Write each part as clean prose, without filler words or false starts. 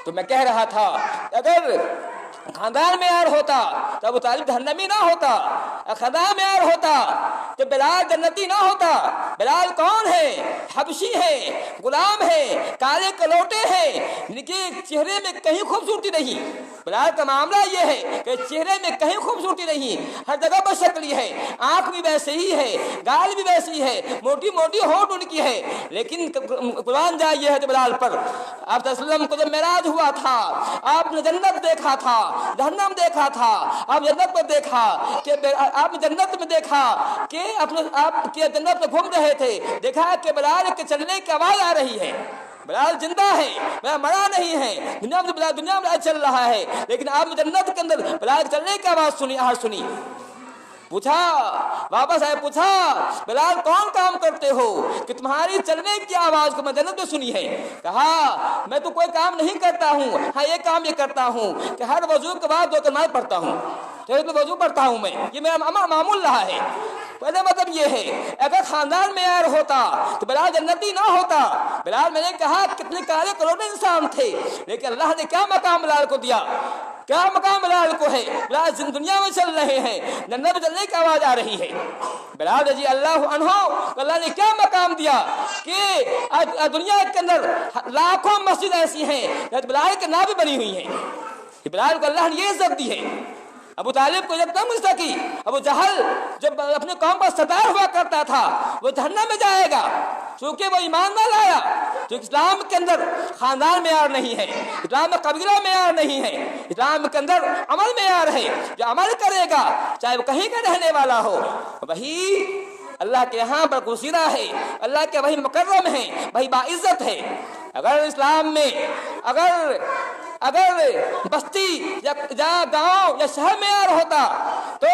تو میں کہہ رہا تھا اگر خاندان میں یار ہوتا تو ابو طالب جہنمی نہ ہوتا، خاندان میں یار ہوتا تو بلال جنتی نہ ہوتا۔ بلال کون ہے؟ حبشی ہے، غلام ہے، کالے کلوٹے ہیں، ان کے چہرے میں کہیں خوبصورتی نہیں۔ بلال کا معاملہ یہ ہے کہ چہرے میں کہیں خوبصورتی نہیں، ہر جگہ پر شکلی ہے، آنکھ بھی ویسے ہی ہے، گال بھی ویسی ہے، موٹی موٹی ہونٹ ان کی ہے، لیکن قرآن جائے یہ ہے تو بلال پر آپ صلی اللہ علیہ وسلم کو جب معراج ہوا تھا، آپ نے جنت دیکھا تھا، جہنم دیکھا تھا، آپ جنت میں دیکھا کہ آپ نے جنت میں دیکھا کہ آپ کے جنت میں گھوم رہے تھے، دیکھا کہ بلال کے چلنے کی آواز آ رہی ہے، بلال زندہ ہے، بلال مرا نہیں ہے، دنیا میں چل رہا ہے، لیکن آپ نے جنت کے اندر بلال کے چلنے کی آواز سنی، آہٹ سنی۔ پوچھا، واپس آئے، پوچھا بلال کون کام کرتے ہو کہ تمہاری چلنے کی آواز کو میں جنت میں سنی ہے؟ کہا میں تو کوئی کام نہیں کرتا ہوں، ہاں یہ کام یہ کرتا ہوں کہ ہر وضو کے بعد 2 کلمات پڑھتا ہوں، تو وضو پڑھتا ہوں میں، یہ میرا معمول رہا ہے۔ پہلے مطلب یہ ہے اگر خاندان میں یار ہوتا تو بلال جنتی نہ ہوتا۔ بلال میں نے کہا کتنے کالے کروڑے انسان تھے، لیکن اللہ نے کیا مقام بلال کو دیا، کیا مقام بلال کو ہے؟ بلال دنیا میں چل رہے ہیں، جنت میں چلنے کی آواز آ رہی ہے۔ بلال رضی اللہ عنہ کو اللہ نے کیا مقام دیا کہ دنیا کے اندر لاکھوں مسجد ایسی ہیں بلال کے نام بھی بنی ہوئی ہیں، بلال کو اللہ نے یہ عزت دی ہے۔ ابو طالب کو عزت نہ مل سکی، ابو جہل جب اپنے قوم پر ستار ہوا کرتا تھا وہ جہنم میں جائے گا چونکہ وہ ایمان نہ لایا۔ جو اسلام کے اندر خاندان معیار نہیں ہے، اسلام میں قبیلہ معیار نہیں ہے، اسلام کے اندر عمل معیار ہے، جو عمل کرے گا چاہے وہ کہیں کا رہنے والا ہو وہی اللہ کے یہاں پر گزیرہ ہے، اللہ کے وہی مکرم ہے، وہی باعزت ہے۔ اگر اسلام میں اگر بستی یا گاؤں یا شہر میں یار ہوتا تو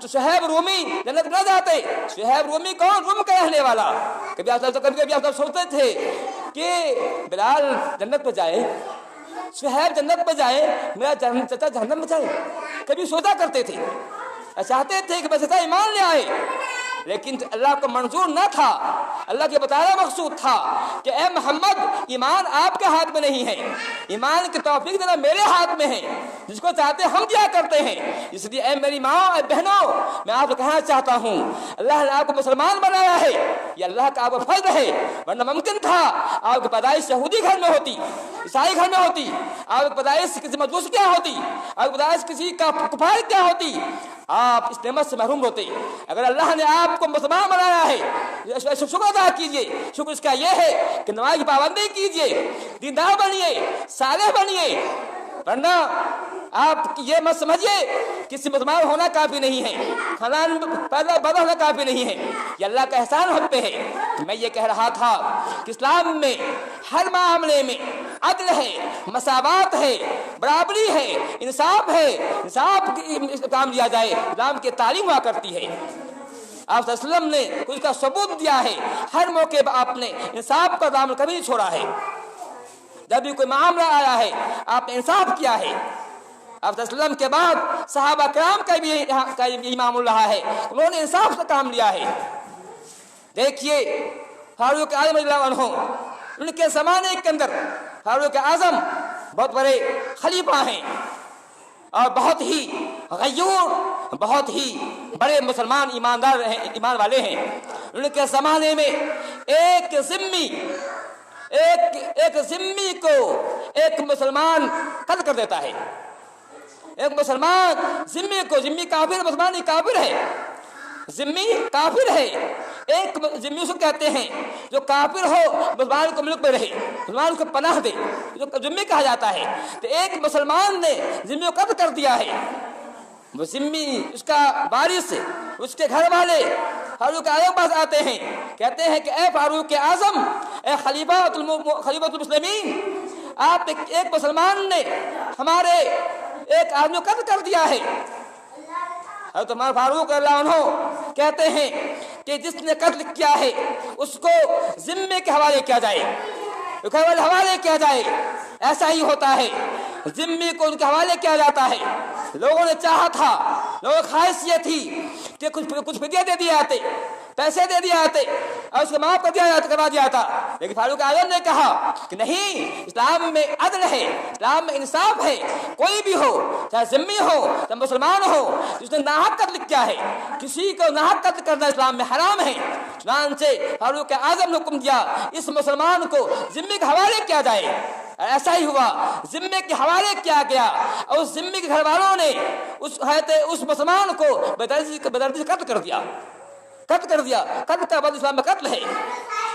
شہیب رومی جنت نہ جاتے۔ شہیب رومی کون؟ روم کا رہنے والا۔ کبھی آپ سوچتے تھے کہ بلال جنت میں جائے، شہیب جنت میں جائے، میرا چچا جہنم میں جائے؟ کبھی سوچا کرتے تھے، چاہتے تھے کہ بس ایمان لے آئے، لیکن اللہ کو منظور نہ تھا۔ اللہ کے بتایا مقصود تھا کہ اے محمد ایمان آپ کے ہاتھ میں نہیں ہے، ایمان کی توفیق دینا میرے ہاتھ میں ہے، جس کو چاہتے ہم دیا کرتے ہیں۔ اس لیے اے میری ماں اے بہنوں میں آپ کو کہنا چاہتا ہوں اللہ نے آپ کو مسلمان بنایا ہے، یہ اللہ کا آپ کا فضل ہے، ورنہ ممکن تھا آپ کی پیدائش یہودی گھر میں ہوتی، عیسائی گھر میں ہوتی، آپ کی پیدائش کسی مجوس کیا ہوتی، آپ کی پیدائش کسی کفار کیا ہوتی، آپ اس نعمت سے محروم ہوتے۔ اگر اللہ نے آپ کو مسلمان بنایا ہے شکر ادا کیجئے، شکر اس کا یہ ہے کہ نماز کی پابندی کیجئے، دیندار بنیے، صالح بنیے، ورنہ آپ یہ مت سمجھیے کسی مسلمان ہونا کافی نہیں ہے، خاندان پیدا ہونا کافی نہیں ہے، یہ اللہ کا احسان ہم پہ ہے۔ میں یہ کہہ رہا تھا کہ اسلام میں ہر معاملے میں عدل ہے، مساوات ہے، برابری ہے، انصاف ہے، انصاف کام لیا جائے، اسلام کی تعلیم ہوا کرتی ہے۔ آپ صلی اللہ علیہ وسلم نے اس کا ثبوت دیا ہے، ہر موقع پر آپ نے انصاف کا دامن کبھی نہیں چھوڑا ہے، جب بھی کوئی معاملہ آیا ہے آپ نے انصاف کیا ہے۔ آپ صلی اللہ علیہ وسلم کے بعد صحابہ کرام کا بھی معاملہ رہا ہے، انہوں نے انصاف سے کام لیا ہے۔ دیکھیے فاروق اعظم رضی اللہ عنہ، ان کے زمانے کے اندر فاروق اعظم بہت بڑے خلیفہ ہیں اور بہت ہی غیور، بہت ہی بڑے مسلمان ایماندار ہیں، ایمان والے ہیں۔ ان کے زمانے میں ایک ذمی کو ایک مسلمان قتل کر دیتا ہے، ایک مسلمان ذمی کافر، مسلمان کافر ہے، ذمی کافر ہے، ایک ذمی اسے کہتے ہیں جو کافر ہو مسلمان کو ملک میں رہے، مسلمان کو پناہ دے، جو ذمی کہا جاتا ہے۔ تو ایک مسلمان نے ذمی کو قتل کر دیا ہے، وہ ذمی اس کا وارث، اس کے گھر والے فاروق اعظم پاس آتے ہیں، کہتے ہیں کہ اے فاروق اعظم، اے خلیفۃ المسلمین، آپ ایک مسلمان نے ہمارے ایک آدمی کو قتل کر دیا ہے۔ حضرت عمر فاروق رضی اللہ عنہ کہتے ہیں کہ جس نے قتل کیا ہے اس کو ذمے کے حوالے کیا جائے، حوالے کیا جائے۔ ایسا ہی ہوتا ہے، ذمے کو ان کے حوالے کیا جاتا ہے۔ لوگوں نے چاہا تھا، لوگوں کی خواہش یہ تھی کہ کچھ فدیہ دے دیا جاتے، پیسے دے دیا جاتے، और उसको माफ करवा दिया था। लेकिन फारूक आजम ने कहा कि नहीं, इस्लाम में अदल है, इस्लाम में इंसाफ है। कोई भी हो, चाहे जिम्मी हो चाहे मुसलमान हो, जिसने नाहक कत्ल किया है, किसी को नाहक कत्ल करना इस्लाम में हराम है। चुनांचे फारूक आजम ने हुक्म दिया इस मुसलमान को जिम्मी के हवाले किया जाए। ऐसा ही हुआ, जिम्मे के हवाले किया गया और उस जिम्मी के घर वालों ने उस मुसलमान को बेदर्दी से कत्ल कर दिया। कत्ल का बाद इस्लाम में कत्ल है।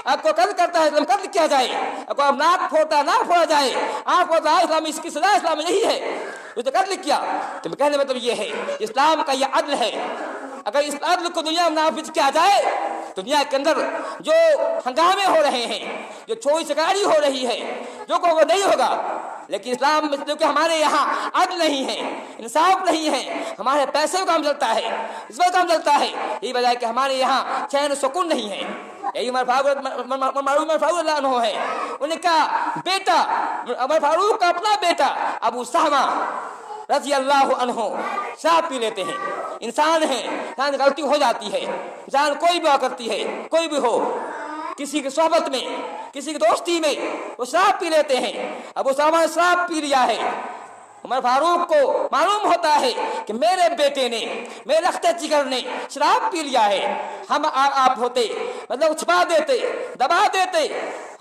आपको कत्ल करता है, कत्ल किया जाए। आपको आप नाक फोड़ा जाए, आँख फोड़ा, इस्लाम इसकी सजा इस्लाम में यही है। उसने कत्ल किया। तो कहने मतलब ये है, इस्लाम का ये अदल है। अगर इस अदल को दुनिया में नाफिज किया जाए, दुनिया के अंदर जो हंगामे हो रहे हैं, जो चोरी चकारी हो रही है, जो को वो नहीं होगा। लेकिन इस्लाम में क्योंकि हमारे यहाँ अदल नहीं है, इंसाफ नहीं है, हमारे पैसे का काम चलता है, इसमें काम चलता है। यही वजह है कि हमारे यहाँ चैन सुकून नहीं है। यही उमर फारूक है, उनका बेटा, उमर फारूक का अपना बेटा अबू सहमा रज़ी अल्लाह अन्हु शराब पी लेते हैं। इंसान है, इंसान गलती हो जाती है, इंसान कोई भी करती है, कोई भी हो, किसी की सोहबत में, किसी की दोस्ती में वो शराब पी लेते हैं। अब उस ने शराब पी लिया है। उमर फारूक को मालूम होता है कि मेरे बेटे ने, मेरे रखते जिगर ने शराब पी लिया है। हम आप होते मतलब छुपा देते, दबा देते,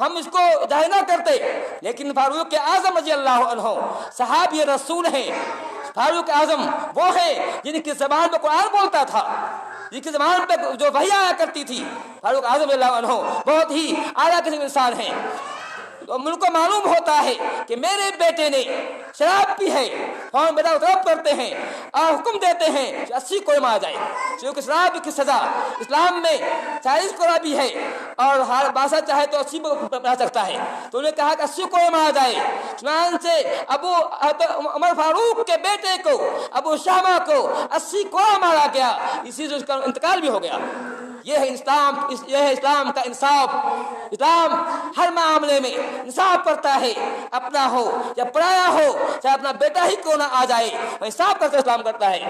हम इसको जाहिर ना करते। लेकिन फारूक आजम रज़ी अल्लाह अन्हु सहाबी रसूल हैं। फारूक आजम वो है जिनकी ज़बान में कुरान बोलता था, जिनकी ज़बान पे जो वही आया करती थी। फारूक आजम रज़ी अल्लाह अन्हु बहुत ही आला किस्म के इंसान हैं। तो उनको मालूम होता है कि मेरे बेटे ने शराब पी है, और बेटा तलब करते हैं और हुक्म देते हैं कि 80 कोरमा आ जाए, क्योंकि शराब की सजा इस्लाम में 40 कोरमा भी है और हर बादशाह चाहे तो 80 बना सकता है। तो उन्होंने कहा कि 80 कोरमा आ जाए। चुनांचे उमर फारूक के बेटे को, अबू शामा को 80 कोरमा मारा गया। इसी से उसका इंतकाल भी हो गया। यह है इस्लाम का इंसाफ। इस्लाम हर मामले में इंसाफ करता है, अपना हो या पराया हो, चाहे अपना बेटा ही क्यों ना आ जाए, इंसाफ करके इस्लाम करता है।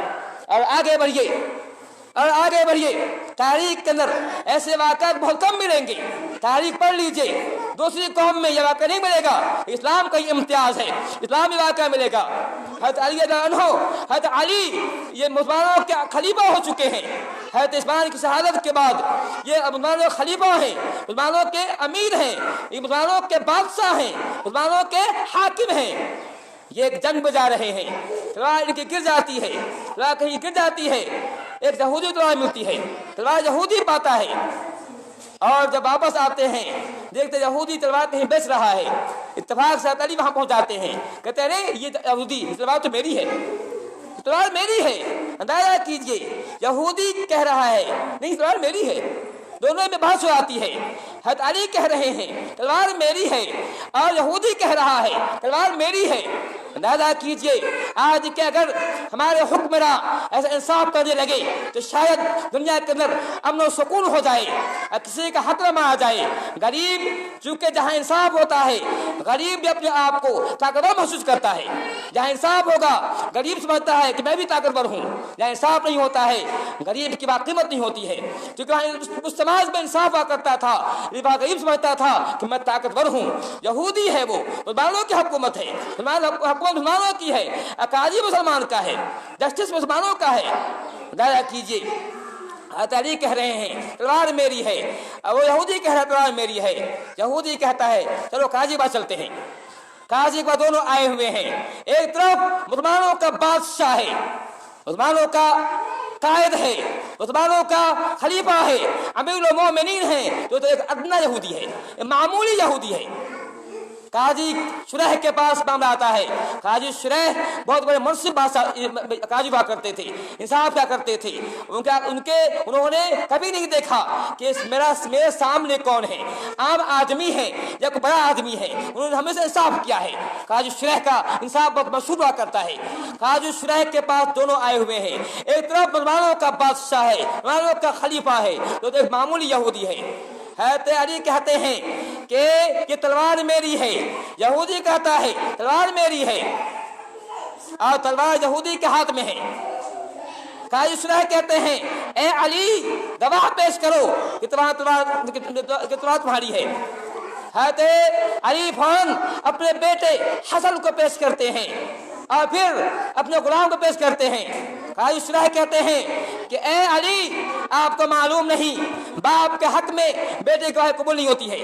और आगे बढ़िए, तारीख के अंदर ऐसे वाक़या बहुत कम मिलेंगे। तारीख पढ़ लीजिए, दूसरी कौम में यह वाक़या नहीं मिलेगा। इस्लाम का इम्तियाज है, इस्लामी वाक़या मिलेगा। हज़रत अली ये मुसलमानों के खलीफा हो चुके हैं। हज़रत उस्मान की शहादत के बाद ये मुसलमानों के खलीफा हैं, मुसलमानों के अमीर हैं, ये मुसलमानों के बादशाह हैं, मुसलमानों के हाकिम हैं। ये एक जंग बजा रहे हैं, तलवार इनकी गिर जाती है, तलवार कहीं गिर जाती है, एक यहूदी तलवार मिलती है, तलवार यहूदी पाता है। और जब वापस आते हैं देखते यहूदी तलवार कहीं बेच रहा है। इत्तेफाक से अली वहां पहुंच जाते हैं, कहते हैं अरे ये यहूदी तलवार तो मेरी है, तलवार मेरी है। अंदाजा कीजिए, यहूदी कह रहा है नहीं तलवार मेरी है। दोनों में बहस हो आती है। हज़रत अली कह रहे हैं तलवार मेरी है और यहूदी कह रहा है तलवार मेरी है। अंदाजा कीजिए आज के अगर हमारे हुक्मरान ऐसा इंसाफ करने लगे तो शायद दुनिया के अंदर अमन और सुकून हो जाए, किसी का हक न मारा जाए। गरीब चूंकि जहाँ इंसाफ होता है, गरीब भी अपने आप को ताकतवर महसूस करता है। जहाँ इंसाफ होगा गरीब समझता है कि मैं भी ताकतवर हूँ। जहाँ इंसाफ नहीं होता है गरीब की बात कीमत नहीं होती है। क्योंकि उस समाज में इंसाफ हुआ करता था, गरीब समझता था कि मैं ताकतवर हूँ। यहूदी है वो, मुसलमानों की हुकूमत है, मुसलमानों की है, अकाजी मुसलमान का है, जस्टिस मुसलमानों का है। दाया कीजिए अली कह रहे हैं तलवार मेरी है और वो यहूदी कह रहा है तलवार मेरी है। यहूदी कहता है चलो काजी बात चलते हैं। काजी के बाद दोनों आए हुए हैं। एक तरफ मुसलमानों का बादशाह है, मुसलमानों का कायद है, मुसलमानों का खलीफा है, अमीरुल मोमिनीन है, जो तो एक अदना यहूदी है, मामूली यहूदी है। काजी शुरह के पास मामला आता है। काजी शुरह बहुत बड़े मुंसिफ काजी हुआ करते थे, इंसाफ क्या करते थे। उन्होंने कभी नहीं देखा कि मेरे सामने कौन है, आम आदमी है या कोई बड़ा आदमी है। उन्होंने हमेशा इंसाफ किया है। काजी शुरह का इंसाफ बहुत मशहूर हुआ करता है। काजी शुरह के पास दोनों आए हुए हैं। एक तरफ मुसलमानों का बादशाह है, मुसलमानों का खलीफा है, तो एक मामूली यहूदी है। अली कहते हैं कि ये तलवार मेरी है। यहूदी कहता है तलवार मेरी है और तलवार यहूदी के हाथ में है। काजी सुलह कहते हैं, ए अली गवाह पेश करो कि तलवार तुम्हारी है। हज़रत अली फौरन अपने बेटे हसन को पेश करते हैं और फिर अपने गुलाम को पेश करते हैं। काजी सुलह कहते हैं कि ए अली, आपको मालूम नहीं बाप के हक में बेटे की गवाही कबूल नहीं होती है,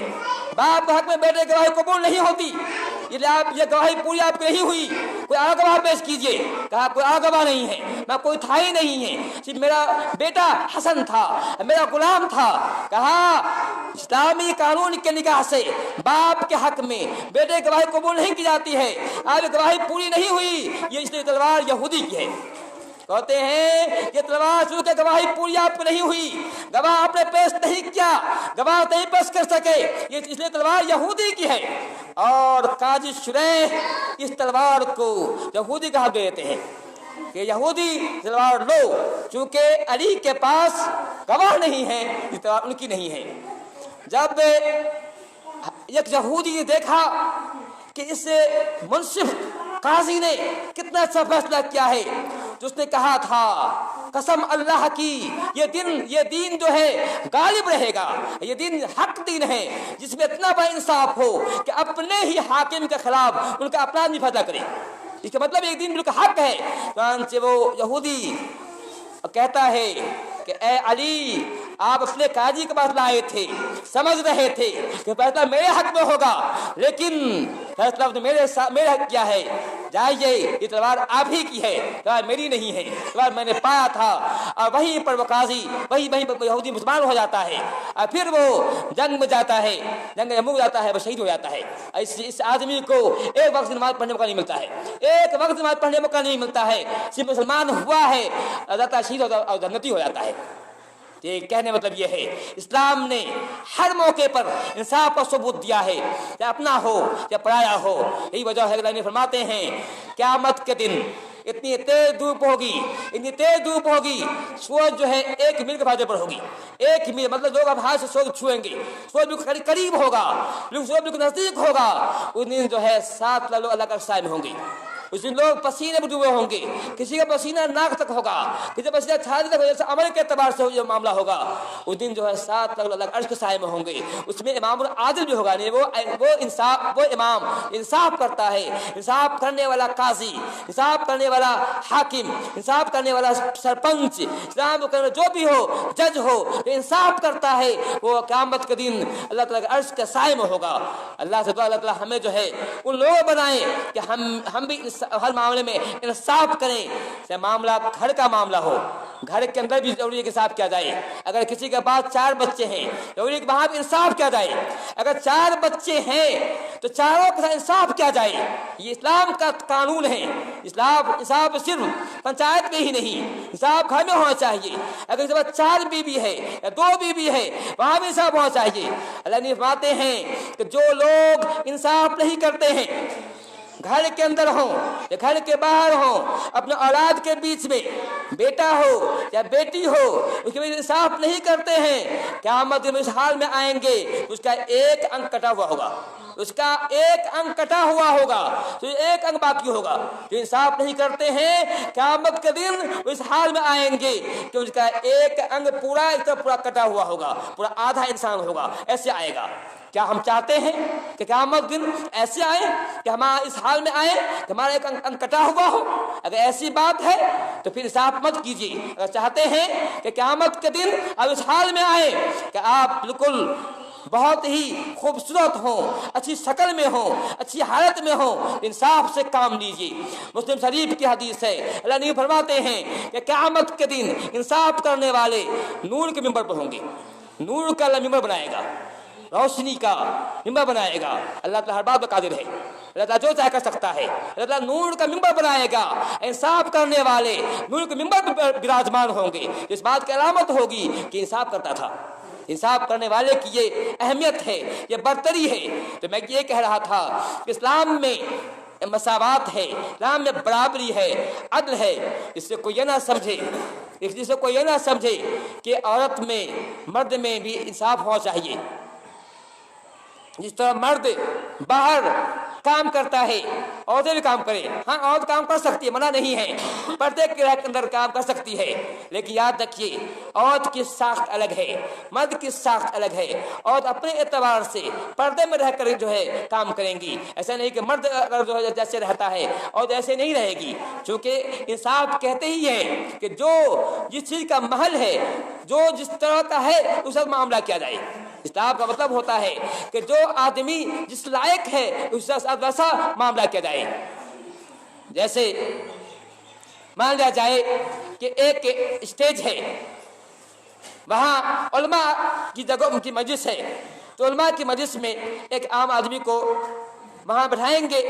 बाप के हक में बेटे की गवाही कबूल नहीं होती, ये गवाही पूरी आपकी नहीं हुई, कोई और गवाह पेश कीजिए। कहा कोई और गवाह नहीं है, मैं कोई था ही नहीं है, सिर्फ मेरा बेटा हसन था, मेरा गुलाम था। कहा इस्लामी कानून के निगाह से बाप के हक में बेटे की गवाही कबूल नहीं की जाती है, आज गवाही पूरी नहीं हुई, ये इसलिए तलवार यहूदी की है। कहते हैं ये तलवार शुरू के गवाही पूरी आपको नहीं हुई, गवाह आपने पेश नहीं किया, गवाह नहीं पेश कर सके, ये इसलिए तलवार यहूदी की है। और काजी शुरैह इस तलवार को यहूदी कहा देते हैं कि यहूदी तलवार लो, चूंकि अली के पास गवाह नहीं है, ये तलवार उनकी नहीं है। जब एक यहूदी ने देखा कि इस मुंसिफ काजी ने कितना अच्छा फैसला किया है, तो उसने कहा था कसम अल्लाह की ये दीन जो है गालिब रहेगा, ये दीन हक दीन है जिसमें इतना बड़ा इंसाफ हो कि अपने ही हाकिम के खिलाफ उनका अपराध नहीं फैसला करे। इसका मतलब एक दीन बिल्कुल हक है। तो वो यहूदी कहता है कि ए अली, आप अपने काजी के पास लाए थे, समझ रहे थे कि फैसला मेरे हक में होगा, लेकिन फैसला तो मेरे हक किया है, जाइए ये तलवार आप ही की है, तलवार मेरी नहीं है, तलवार मैंने पाया था। और वहीं पर वो काजी वहीं पर यहूदी मुसलमान हो जाता है और फिर वो जंग में जाता है, जंग में मुक जाता है, वो शहीद हो जाता है। इस आदमी को एक वक्त नमाज पढ़ने का नहीं मिलता है, एक वक्त नमाज पढ़ने का नहीं मिलता है, सिर्फ मुसलमान हुआ है, शहीद और जन्नती हो जाता है। ये कहने मतलब ये है इस्लाम ने हर मौके पर इंसाफ का सबूत दिया है, चाहे अपना हो या पराया हो। यही वजह है कि फरमाते हैं क़यामत के दिन इतनी तेज धूप होगी, इतनी तेज धूप होगी, सूरज जो है 1 मील के फासले पर होगी, 1 मील मतलब लोग अब हाथ से सूरज छुएंगे, सूरज बिल्कुल करीब होगा, सूरज बिल्कुल नजदीक होगा। उस दिन जो है 7 लाख लोग अल्लाह का साए में होंगे, उस दिन लोग पसीने में डूबे होंगे, किसी का पसीना नाक तक होगा, किसी का पसीना छाती तक होगा, अमल के एतबार से ये मामला होगा। उस दिन जो है 7 लाख लोग अर्श के साए में होंगे, उसमें इमाम आदिल भी होगा, नहीं वो इमाम इंसाफ करता है, इंसाफ करने वाला काजी, इंसाफ करने वाला हाकिम, इंसाफ करने वाला सरपंच, इंसाफ करने जो भी हो, जज हो, इंसाफ करता है, वो क़यामत के दिन अल्लाह ताला के अर्श के साए में होगा। अल्लाह से दुआ अल्लाह ताला हमें जो है उन लोग बनाए कि हम भी हर मामले में इंसाफ करें। चाहे मामला घर का मामला हो, घर के अंदर भी जरूरी है कि इंसाफ किया जाए। अगर किसी के पास 4 बच्चे हैं, जरूरी है कि वहां भी इंसाफ किया जाए। अगर 4 बच्चे हैं तो चारों के साथ इंसाफ किया जाए, ये इस्लाम का कानून है। इंसाफ सिर्फ पंचायत में ही नहीं, इंसाफ घर में होना चाहिए। अगर किसी के पास 4 बीवी है या 2 बीवी है, वहां भी इंसाफ होना चाहिए। अल्लाह ने फरमाते हैं कि जो लोग इंसाफ नहीं करते हैं, घर के अंदर हो या घर के बाहर हो, अपने औलाद के बीच में बेटा हो या बेटी हो, उसके बीच इंसाफ नहीं करते हैं, क़यामत में इस हाल में आएंगे, उसका 1 अंग कटा हुआ होगा, उसका 1 अंग कटा हुआ होगा, तो 1 अंग बाकी होगा। जो इंसाफ नहीं करते हैं, क़यामत के दिन इस हाल में आएंगे कि उसका 1 अंग पूरा कटा हुआ होगा, पूरा आधा इंसान होगा, ऐसे आएगा। क्या हम चाहते हैं कि क़यामत दिन ऐसे आए कि हम इस हाल में आए कि हमारा 1 अंग कटा हुआ हो? अगर ऐसी बात है तो फिर इंसाफ मत कीजिए। अगर चाहते हैं कि क़यामत के दिन अब इस हाल में आए कि आप बिल्कुल बहुत ही खूबसूरत हो, अच्छी शक्ल में हो, अच्छी हालत में हो, इंसाफ से काम लीजिए। मुस्लिम शरीफ की हदीस है, अल्लाह नबी फरमाते हैं कि क़यामत के दिन इंसाफ करने वाले नूर के मिंबर पर होंगे। नूर का अल्लाह मिंबर बनाएगा, रोशनी का मिंबर बनाएगा। अल्लाह ताला हर बात पर कादिर है, अल्लाह ताला जो चाहे कर सकता है। अल्लाह ताला नूर का मिंबर बनाएगा, इंसाफ करने वाले नूर के मिंबर पर विराजमान होंगे। इस बात की अलामत होगी कि इंसाफ करता था। इंसाफ करने वाले की ये अहमियत है, ये बरतरी है। तो मैं ये कह रहा था कि इस्लाम में मसावात है, इस्लाम में बराबरी है, अदल है। इससे कोई ये ना समझे कि औरत में मर्द में भी इंसाफ होना चाहिए। जिस तरह मर्द बाहर काम करता है, औरतें भी काम करें। हाँ, औरत काम कर सकती है, मना नहीं है, पर्दे के अंदर काम कर सकती है, लेकिन याद रखिए औरत की साख्त अलग है, मर्द की साख्त अलग है। औरत अपने एतबार से पर्दे में रहकर जो है काम करेंगी, ऐसा नहीं कि मर्द अगर जो है जैसे रहता है और ऐसे नहीं रहेगी। चूंकि इंसाफ कहते ही है कि जो जिस चीज का महल है, जो जिस तरह का है उसका मामला किया जाए। इस्लाम का मतलब होता है कि जो आदमी जिस लायक है उसका वैसा मामला किया जाए। जैसे मान लिया जाए कि एक स्टेज है, वहाँ उलमा की जगह उनकी मजलिस है, तो उलमा की मजलिस में एक आम आदमी को वहाँ बैठाएंगे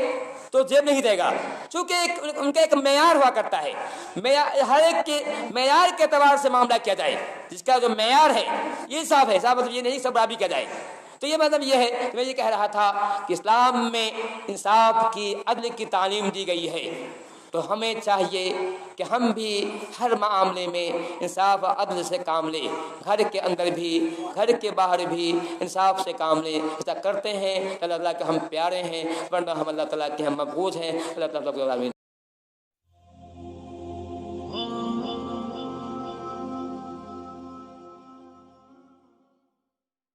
तो जेब नहीं देगा, क्योंकि उनका एक मेयार हुआ करता है। हर एक के मेयार के एतबार से मामला किया जाए, जिसका जो मेयार है ये साफ है, साफ मतलब ये नहीं सब बराबरी किया जाए। तो ये मतलब ये है, मैं ये कह रहा था कि इस्लाम में इंसाफ की, अदल की तालीम दी गई है। तो हमें चाहिए कि हम भी हर मामले में इंसाफ और अदल से काम लें, घर के अंदर भी घर के बाहर भी इंसाफ से काम लें। ऐसा करते हैं अल्लाह ताला के हम प्यारे हैं, वरना हम अल्लाह ताला के हम मबूज हैं। अल्लाह ताला